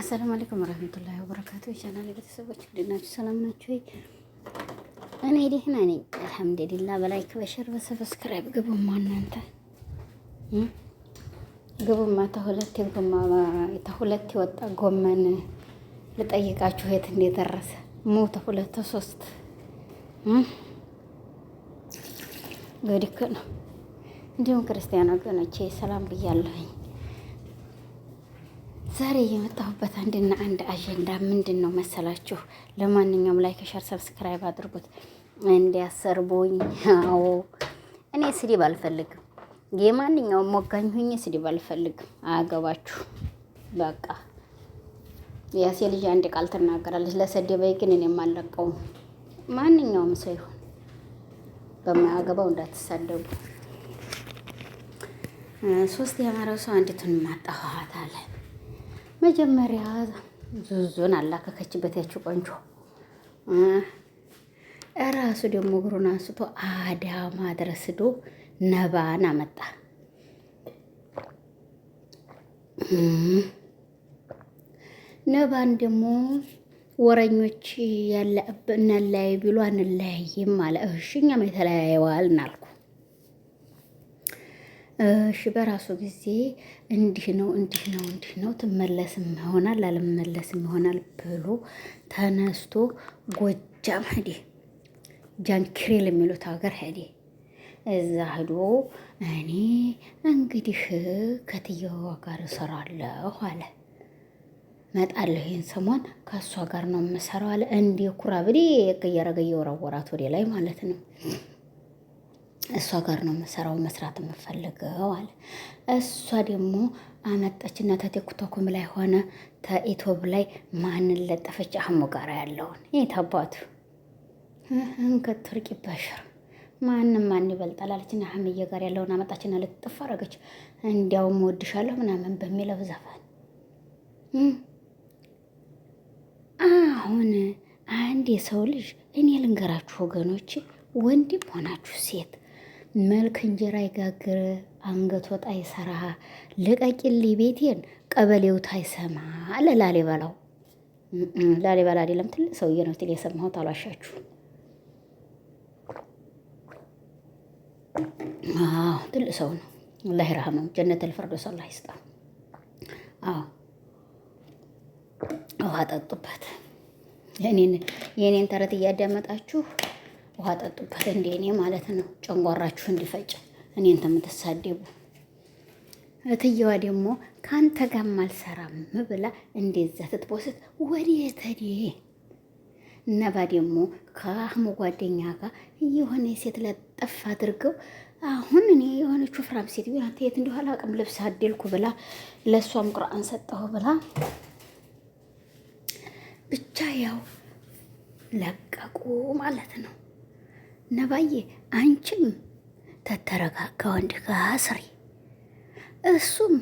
አሰላሙ አለይኩም ወራህመቱላሂ ወበረካቱ። የቻናሌ ቤተሰቦች እንዴት ናችሁ? ሰላም ናችሁ? እኔ ደህና ነኝ አልሐምዱሊላህ። በላይክ በሸር በሰብስክራይብ ግቡማ እናንተ ግቡማ። ተሁለት የወጣ ጎመን ልጠይቃችሁ የት እንደደረሰ ሞተ ሁለት ሶስት ገዲክ ነው። እንዲሁም ክርስቲያን ወገኖቼ ሰላም ብያለሁኝ። ዛሬ የመጣሁበት አንድና አንድ አጀንዳ ምንድን ነው መሰላችሁ? ለማንኛውም ላይክ ሸር ሰብስክራይብ አድርጉት እንዲያሰርቡኝ። አዎ እኔ ስድብ አልፈልግም። የማንኛውም ሞጋኝ ሁኜ ስድብ አልፈልግም። አያገባችሁ በቃ። ያሴ ልጅ አንድ ቃል ትናገራለች። ለሰደበኝ ግን እኔም አልለቀውም። ማንኛውም ሰው ይሁን በማያገባው እንዳትሳደቡ። ሶስት ያማረው ሰው አንዲቱን ማጣኋት አለ። መጀመሪያ ዙዙን አላከከችበት ያችው ቆንጆ እራሱ ደግሞ እግሩን አንስቶ አዳማ ድረስ ሄዶ ነባን አመጣ። ነባን ደግሞ ወረኞች ያለ እናለያይ ቢሉ አንለያይም አለ። እሺ እኛም የተለያየዋል እናልኩ። እሺ በራሱ ጊዜ እንዲህ ነው ትመለስም ይሆናል አልመለስም ይሆናል ብሎ ተነስቶ ጎጃም ሄደ። ጃንክሬል የሚሉት ሀገር ሄደ። እዛ ሄዶ እኔ እንግዲህ ከትየዋ ጋር እሰራለሁ አለ። መጣለሁ ይሄን ሰሞን ከእሷ ጋር ነው የምሰራው አለ። እንዲህ ኩራ ብዴ እያረገ እየወረወራት ወደ ላይ ማለት ነው። እሷ ጋር ነው የምሰራው መስራት የምፈልገው አለ። እሷ ደግሞ አመጣችና ተቲክቶክም ላይ ሆነ ተኢትዮብ ላይ ማንን ለጠፈች? አህሙ ጋር ያለውን የት አባቱ እንከትርቂ በሽር ማን ይበልጣል አለችና አህምዬ ጋር ያለውን አመጣችና ልትጥፍ አረገች። እንዲያውም ወድሻለሁ ምናምን በሚለው ዘፈን አሁን አንድ የሰው ልጅ እኔ ልንገራችሁ ወገኖች፣ ወንድም ሆናችሁ ሴት መልክ እንጀራ ይጋግር አንገት ወጣ ይሰራ ልቀቂልኝ ቤቴን ቀበሌው ታይሰማ አለ ላሊበላው። ላሊበላ አይደለም ትልቅ ሰውዬ ነው ትል የሰማሁት አሏሻችሁ። አዎ ትልቅ ሰው ነው። አላህ ይርሐመው ጀነተል ፊርደውስ አላህ ይስጣ። አዎ ውሃ ጠጡበት። የኔን ተረት እያዳመጣችሁ ውሃ ጠጡበት። እንደ እኔ ማለት ነው። ጨንጓራችሁ እንዲፈጭ እኔን ተምትሳደቡ። እትየዋ ደግሞ ከአንተ ጋር አልሰራም ብላ እንደዛ ትትፖስት ወዴት ሄደ? ነባ ደግሞ ከአህሙ ጓደኛ ጋር የሆነ ሴት ለጠፍ አድርገው አሁን እኔ የሆነች ወፍራም ሴት ቢሆን አንተ የት እንደኋላ አቅም ልብስ አደልኩ ብላ ለእሷም ቁርአን ሰጠሁ ብላ ብቻ ያው ለቀቁ ማለት ነው። ነባዬ አንቺም ተተረጋጋ ወንድ ጋር ስሪ። እሱም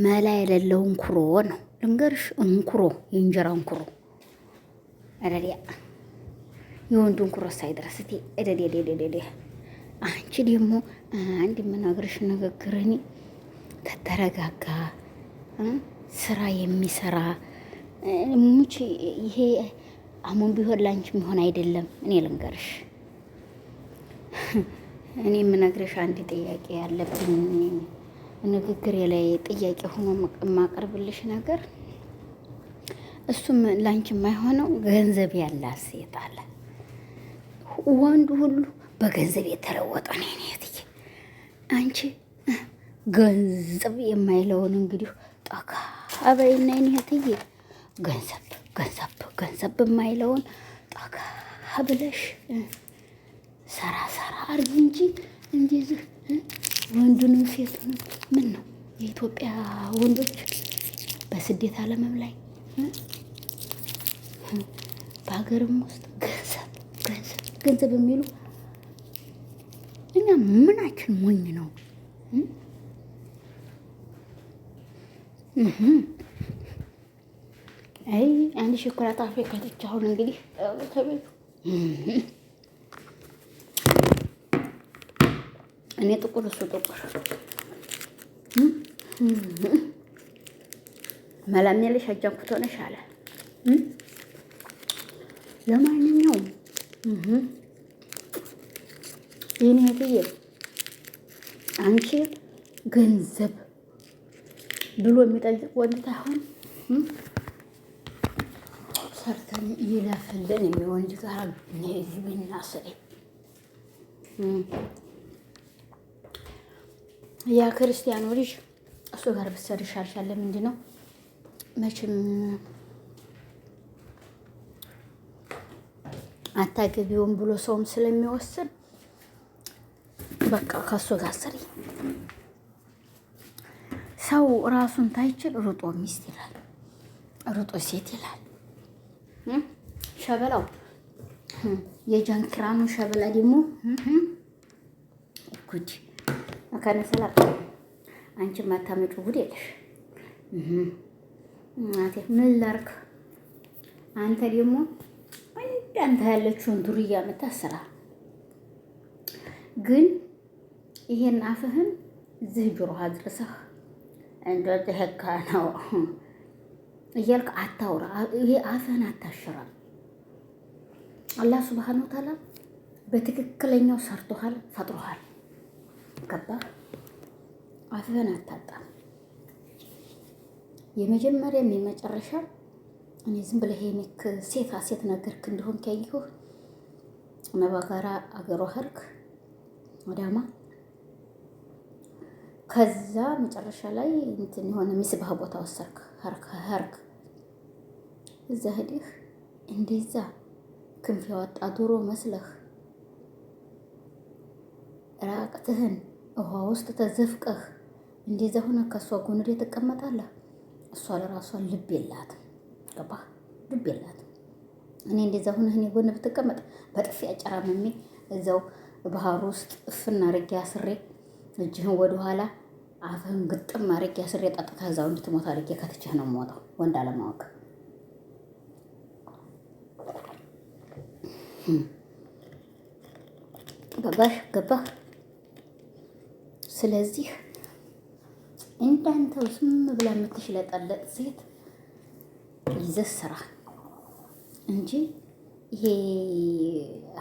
መላ የሌለው እንኩሮ ነው ልንገርሽ። እንኩሮ የእንጀራ እንኩሮ እደዲያ የወንዱ እንኩሮ ሳይደርስ እቲ እደዲያ። አንቺ ደግሞ አንድ የምነግርሽ ንግግር እኔ ተተረጋጋ ስራ የሚሰራ ሙች ይሄ አሁን ቢሆን ላንቺ የሚሆን አይደለም። እኔ ልንገርሽ እኔ የምነግርሽ አንድ ጥያቄ ያለብኝ ንግግር ላይ ጥያቄ ሆኖ የማቀርብልሽ ነገር እሱም ላንቺ የማይሆነው ገንዘብ ያላት ሴት አለ። ወንዱ ሁሉ በገንዘብ የተለወጠ ነው። እኔ አንቺ ገንዘብ የማይለውን እንግዲህ ጠካ አበይና እኔ ገንዘብ የማይለውን ጠካ ብለሽ ሰራ አርጊ እንጂ እንደዚህ ወንዱንም ሴቱንም ምን ነው የኢትዮጵያ ወንዶች በስደት ዓለምም ላይ በሀገርም ውስጥ ገንዘብ የሚሉ እኛ ምናችን ሞኝ ነው? አይ አንድ ሾኮላታ አፍሪካ ከተች። አሁን እንግዲህ ከቤቱ እኔ ጥቁር እሱ ጥቁር መላም ያለሽ አጃንኩት ሆነሽ አለ። ለማንኛውም የኔ እህትዬ አንቺ ገንዘብ ብሎ የሚጠይቅ ወንድ ታይሆን ሰርተን ይለፍልን የሚወንድ ጋር ብናስሬ ያ ክርስቲያኑ ልጅ እሱ ጋር ብትሰሪ ይሻልሻል። ምንድን ነው መቼም አታገቢውም ብሎ ሰውም ስለሚወስን በቃ ከሱ ጋር ስሪ። ሰው ራሱን ታይችል ሩጦ ሚስት ይላል፣ ሩጦ ሴት ይላል። ሸበላው የጃንክራኑ ሸበላ ደግሞ ጉድ መካነ ሰላም አንቺ ማታመጩ ጉድ የለሽ። እናቴ ምን ላድርግ? አንተ ደግሞ እንዳንተ ያለችውን ዱርያ የምታስራ ግን ይሄን አፍህን እዚህ ጆሮህ አድርሰህ እንደዚህ ህካ ነው እያልክ አታውራ። ይሄ አፍህን አታሽራ። አላህ ሱብሃነሁ ወተዓላ በትክክለኛው ሰርቶሃል፣ ፈጥሮሃል። ገባህ? አፍህን አታጣም። የመጀመሪያም የመጨረሻ እኔ ዝም ብለህ ሄኒክ ሴት አሴት ነገርክ እንደሆን ከይሁህ ነባ ጋራ አገሯ ሄድክ ወዳማ ከዛ መጨረሻ ላይ እንትን የሆነ ሚስባህ ቦታ ወሰርክ ሄርክ እዛ ሄድህ እንደዛ ክንፍ ያወጣ ዶሮ መስለህ ራቅትህን ውሃ ውስጥ ተዘፍቀህ እንደዛ ሆነ ከሷ ጎን ላይ ትቀመጣለህ። እሷ ለራሷ ልብ የላትም። ገባህ? ልብ የላትም። እኔ እንደዛ ሆነህ እኔ ጎን ብትቀመጥ በጥፊ አጨራምሜ እዛው ባህር ውስጥ እፍና አድርጌ አስሬ እጅህን ወደኋላ አፍህን ግጥም አድርጌ አስሬ ጠጥታ እዛው እንድትሞት አድርጌ ከትችህ ነው የምወጣው። ወንድ አለማወቅ ገባህ? ስለዚህ እንዳንተው ዝም ብላ የምትሽለጠለጥ ሴት ይዘህ ስራ እንጂ ይሄ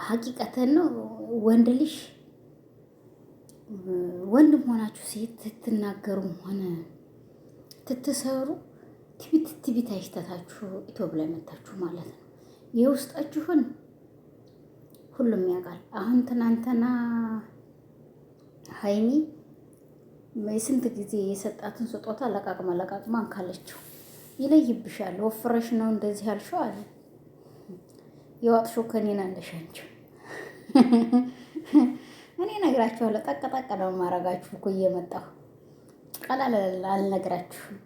ሀቂቀተን ነው። ወንድ ልጅ ወንድም ሆናችሁ ሴት ትትናገሩም ሆነ ትትሰሩ ትቢት አይሽተታችሁ ኢትዮጵያ ላይ መታችሁ ማለት ነው። የውስጣችሁን ሁሉም ያውቃል። አሁን ትናንትና ሀይሚ የስንት ጊዜ የሰጣትን ስጦታ ለቃቅማ ካለችው ይለይብሻል። ወፍረሽ ነው እንደዚህ ያልሽው አለ። የዋጥሽው ከኔና እንደሻንችው እኔ ነግራችኋለሁ። ጠቅ ነው ማረጋችሁ እኮ እየመጣሁ ቀላል አልነግራችሁም።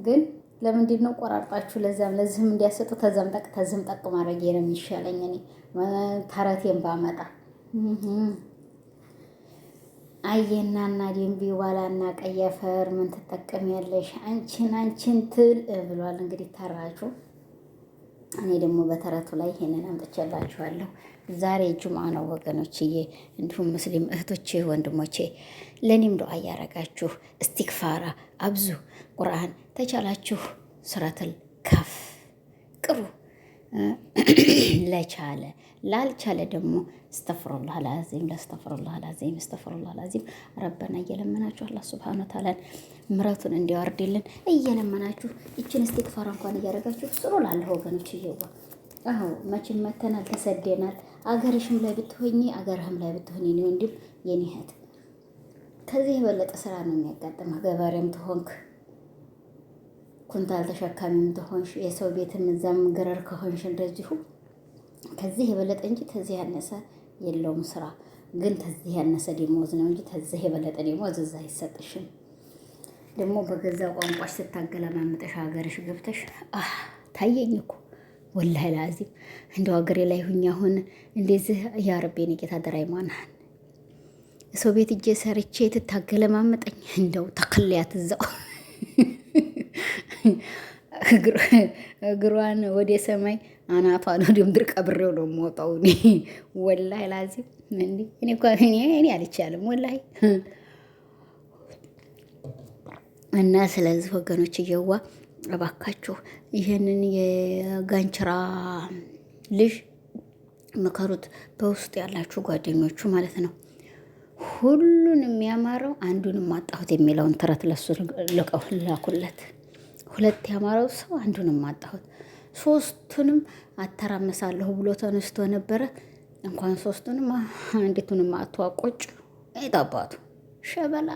ግን ለምንድን ነው ቆራርጣችሁ ለዚህም እንዲያሰጡ ተዘም ጠቅ ማድረግ ነው የሚሻለኝ። እኔ ተረቴን ባመጣ አየናና ደንቢ ዋላና ቀያፈር ምን ትጠቀሚያለሽ አንቺን ትል ብሏል። እንግዲህ ተራችሁ። እኔ ደግሞ በተረቱ ላይ ይሄንን አምጥቼላችኋለሁ። ዛሬ ጁምዓ ነው ወገኖችዬ፣ እንዲሁም ሙስሊም እህቶቼ ወንድሞቼ፣ ለኔም ዱዓ እያረጋችሁ እስቲክፋራ አብዙ። ቁርአን ተቻላችሁ ሱረቱል ካፍ ቅሩ። ለቻለ ላልቻለ ደግሞ እስተፍሩላህ አልዓዚም ረበና እየለመናችሁ አላህ ሱብሃነሁ ወተዓላ ምሕረቱን እንዲያወርድልን እየለመናችሁ ይችን እስቲክፋር እንኳን እያደረጋችሁ ስሩ ላለ ወገኖች እየዋ አዎ መቼም መተናል፣ ተሰደናል። አገርሽም ላይ ብትሆኚ አገርህም ላይ ብትሆኚ ነው ወንድም የኔ እህት ከዚህ የበለጠ ስራ ነው የሚያጋጥመህ። ገበሬም ትሆንክ ኩንታል ተሸካሚም ትሆንሽ የሰው ቤትም እዛም ገረር ከሆንሽ እንደዚሁ ከዚህ የበለጠ እንጂ ተዚህ ያነሰ የለውም ስራ። ግን ተዚህ ያነሰ ደሞዝ ነው እንጂ ተዚህ የበለጠ ደሞዝ እዛ አይሰጥሽም። ደግሞ በገዛ ቋንቋሽ ስታገለማምጠሽ ሀገርሽ ገብተሽ ታየኝ እኮ ወላሂ ላዚም እንደው ሀገሬ ላይ ሁኛ አሁን እንደዚህ ያ ረቤን ጌታ ደራይ ማናን ሰው ቤት እጄ ሰርቼ ትታገለማመጠኝ እንደው ተከለያት እዛው እግሯን ወደ ሰማይ አናቷን ወደ ምድር ቀብሬው ነው የምወጣው። እኔ ወላሂ ላዚም እኔ አልቻልም ወላሂ እና ስለዚህ ወገኖች እየዋ እባካችሁ ይህንን የጋንችራ ልጅ ምከሩት፣ በውስጥ ያላችሁ ጓደኞቹ ማለት ነው። ሁሉን የሚያማረው አንዱንም አጣሁት የሚለውን ተረት ለሱ ልቀው ላኩለት። ሁለት ያማረው ሰው አንዱንም አጣሁት፣ ሶስቱንም አተራመሳለሁ ብሎ ተነስቶ ነበረ። እንኳን ሶስቱንም አንዲቱንም አቷቆጭ አይጣባቱ ሸበላ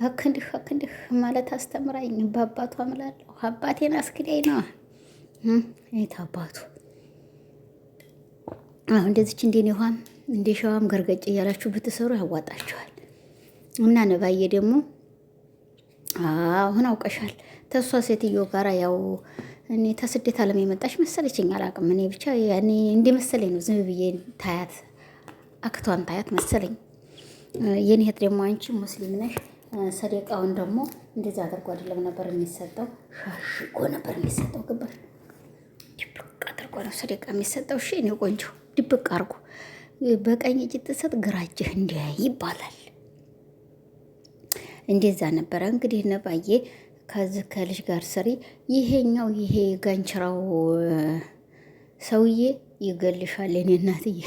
እክንድህ ማለት አስተምራኝ በአባቱ አምላለሁ አባቴን አስክዳይ ነው አይታባቱ። አሁን እንደዚች እንዴን ይኋም እንደ ሸዋም ገርገጭ እያላችሁ ብትሰሩ ያዋጣችኋል። እና ነባዬ ደግሞ አሁን አውቀሻል ተሷ ሴትዮ ጋራ ያው እኔ ተስደት አለም የመጣች መሰለችኝ አላቅም። እኔ ብቻ ያኔ እንደ መሰለኝ ነው ዝም ብዬ ታያት አክቷን ታያት መሰለኝ። የኔ እህት ደግሞ አንቺ ሙስሊም ነሽ፣ ሰደቃውን ደግሞ እንደዚህ አድርጎ አይደለም ነበር የሚሰጠው፣ ሻሽጎ ነበር የሚሰጠው። ገባሽ? ድብቅ አድርጎ ነው ሰደቃ የሚሰጠው። እሺ እኔ ቆንጆ ድብቅ አድርጎ በቀኝ እጅ ጥሰት ግራ እጅህ እንዲያይ ይባላል። እንደዛ ነበረ እንግዲህ ነባዬ ከዚህ ከልጅ ጋር ስሪ። ይሄኛው ይሄ ጋንችራው ሰውዬ ይገልሻል። የኔ እናትዬ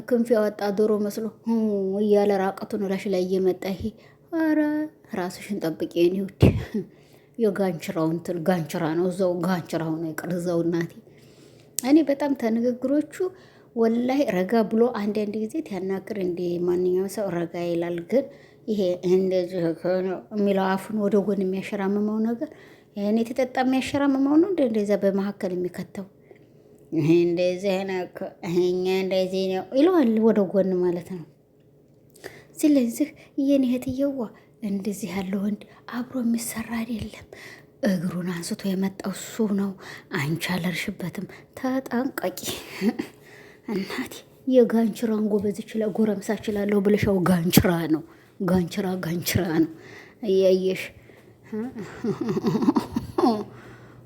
ክንፍ ያወጣ ዶሮ መስሎ እያለ ራቀቱን ላሽ ላይ እየመጣ ይሄ ኧረ ራስሽን ጠብቂ የኔ ውድ። የጋንችራው እንትን ጋንችራ ነው፣ እዛው ጋንችራው ነው ይቅር እዛው እናቴ። እኔ በጣም ተንግግሮቹ ወላይ ረጋ ብሎ አንዳንድ ጊዜ ያናግር እንደ ማንኛውም ሰው ረጋ ይላል። ግን ይሄ እንደዚህ የሚለው አፉን ወደ ጎን የሚያሸራምመው ነገር ያኔ የተጠጣ የሚያሸራምመው ነው። እንደዛ በመካከል የሚከተው ይሄ እንደዚህ ነው እኛ እንደዚህ ነው ይለዋል ወደ ጎን ማለት ነው። ስለዚህ የኔ እህትየዋ እንደዚህ ያለው ወንድ አብሮ የሚሰራ አይደለም። እግሩን አንስቶ የመጣው እሱ ነው። አንቺ አለርሽበትም፣ ተጠንቀቂ እናቴ። የጋንችራን ጎበዝ ይችላል ጎረምሳ ይችላለሁ ብለሻው ጋንችራ ነው፣ ጋንችራ ነው እያየሽ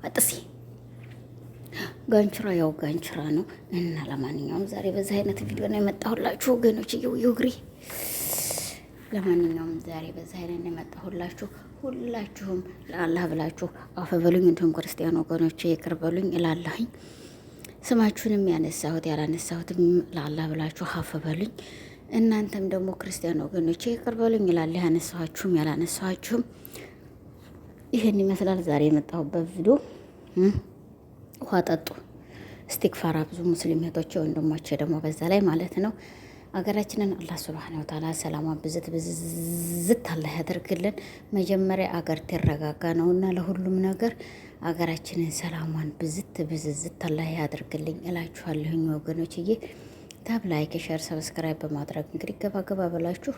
አጥሲ ጋንችራ ያው ጋንችራ ነው። እና ለማንኛውም ዛሬ በዛ አይነት ቪዲዮ ነው የመጣሁላችሁ ወገኖች። ይግሪ ለማንኛውም ዛሬ በዛ አይነት ነው የመጣሁላችሁ። ሁላችሁም ለአላህ ብላችሁ አፈ በሉኝ፣ እንዲሁም ክርስቲያን ወገኖቼ ይቅር በሉኝ እላለሁኝ። ስማችሁንም ያነሳሁት ያላነሳሁትም ለአላህ ብላችሁ አፈ በሉኝ። እናንተም ደግሞ ክርስቲያን ወገኖቼ ይቅር በሉኝ እላለሁ። ያነሳኋችሁም ያላነሳኋችሁም ይህን ይመስላል ዛሬ የመጣሁበት ቪዲዮ። ውሃ ጠጡ፣ እስቲግፋር ብዙ ሙስሊም እህቶቼ ወንድሞቼ ደግሞ በዛ ላይ ማለት ነው። አገራችንን አላህ ሱብሃነሁ ወተዓላ ሰላሟን ብዝት አላህ ያደርግልን። መጀመሪያ አገር ትረጋጋ ነውና ለሁሉም ነገር አገራችንን ሰላሟን ብዝት አላህ ያደርግልኝ እላችኋለሁኝ ወገኖችዬ። ታብ ላይክ፣ ሼር፣ ሰብስክራይብ በማድረግ እንግዲህ ገባ ብላችሁ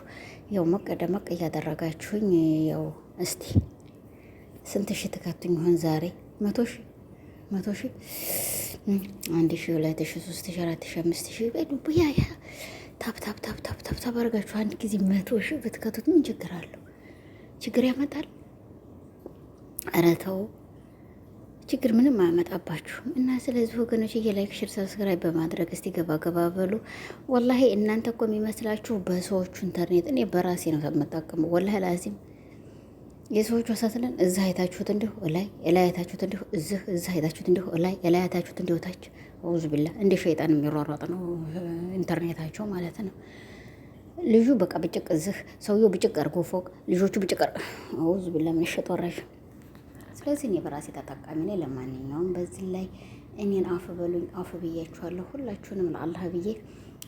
ያው ሞቅ ደመቅ እያደረጋችሁኝ ያው እስቲ ስንት ሺህ ትከቱኝ ይሆን ዛሬ? 100 ሺህ 100 ሺህ 1 ሺህ 2 ሺህ 3 ሺህ 4 ሺህ 5 ሺህ በሉ ያ ታብ አድርጋችሁ አንድ ጊዜ 100 ሺህ ብትከቱት ምን ችግር አለው? ችግር ያመጣል? ኧረ ተው፣ ችግር ምንም አያመጣባችሁም። እና ስለዚህ ወገኖች ላይክ፣ ሼር፣ ሰብስክራይብ በማድረግ እስቲ ገባ በሉ። ወላሂ እናንተ እኮ የሚመስላችሁ በሰዎቹ ኢንተርኔት፣ እኔ በራሴ ነው የምጠቀመው። ወላሂ ላዚም የሰዎቹ አሳትለን እዛ አይታችሁት እንዲሁ ላይ አይታችሁት እንዲሁ እዛ አይታችሁት እንዲሁ ላይ አይታችሁት እንዲሁ ታች አውዝ ቢላ እንደ ሸይጣን የሚሯሯጥ ነው ኢንተርኔታቸው ማለት ነው። ልጁ በቃ ብጭቅ እዚህ ሰውየው ብጭቅ አድርጎ ፎቅ ልጆቹ ብጭቅ አውዝ ቢላ ምን ሸጦራሽ። ስለዚህ እኔ በራሴ ተጠቃሚ ነኝ። ለማንኛውም በዚህ ላይ እኔን አፍ በሉኝ፣ አፍ ብያችኋለሁ ሁላችሁንም ለአላህ ብዬ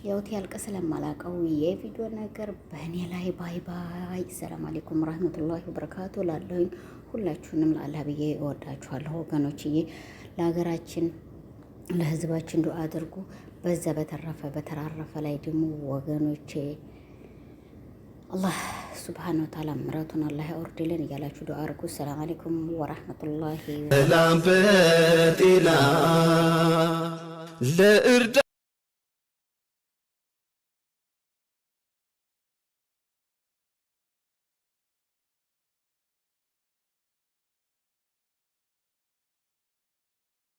ያውት ያልቀ ስለማላቀው የቪዲዮ ነገር በእኔ ላይ ባይ። ሰላም አለይኩም ረህመቱላሂ ወበረካቱ ላለሁኝ ሁላችሁንም ለአላህ ብዬ እወዳችኋለሁ ወገኖችዬ። ለሀገራችን ለህዝባችን ዱአ አድርጉ። በዛ በተራረፈ ላይ ደግሞ ወገኖቼ አላህ ሱብሃነሁ ወተዓላ ምሕረቱን አላህ ያወርድልን እያላችሁ ዱአ አድርጉ። ሰላም አለይኩም ወራህመቱላሂ ወበረካቱ።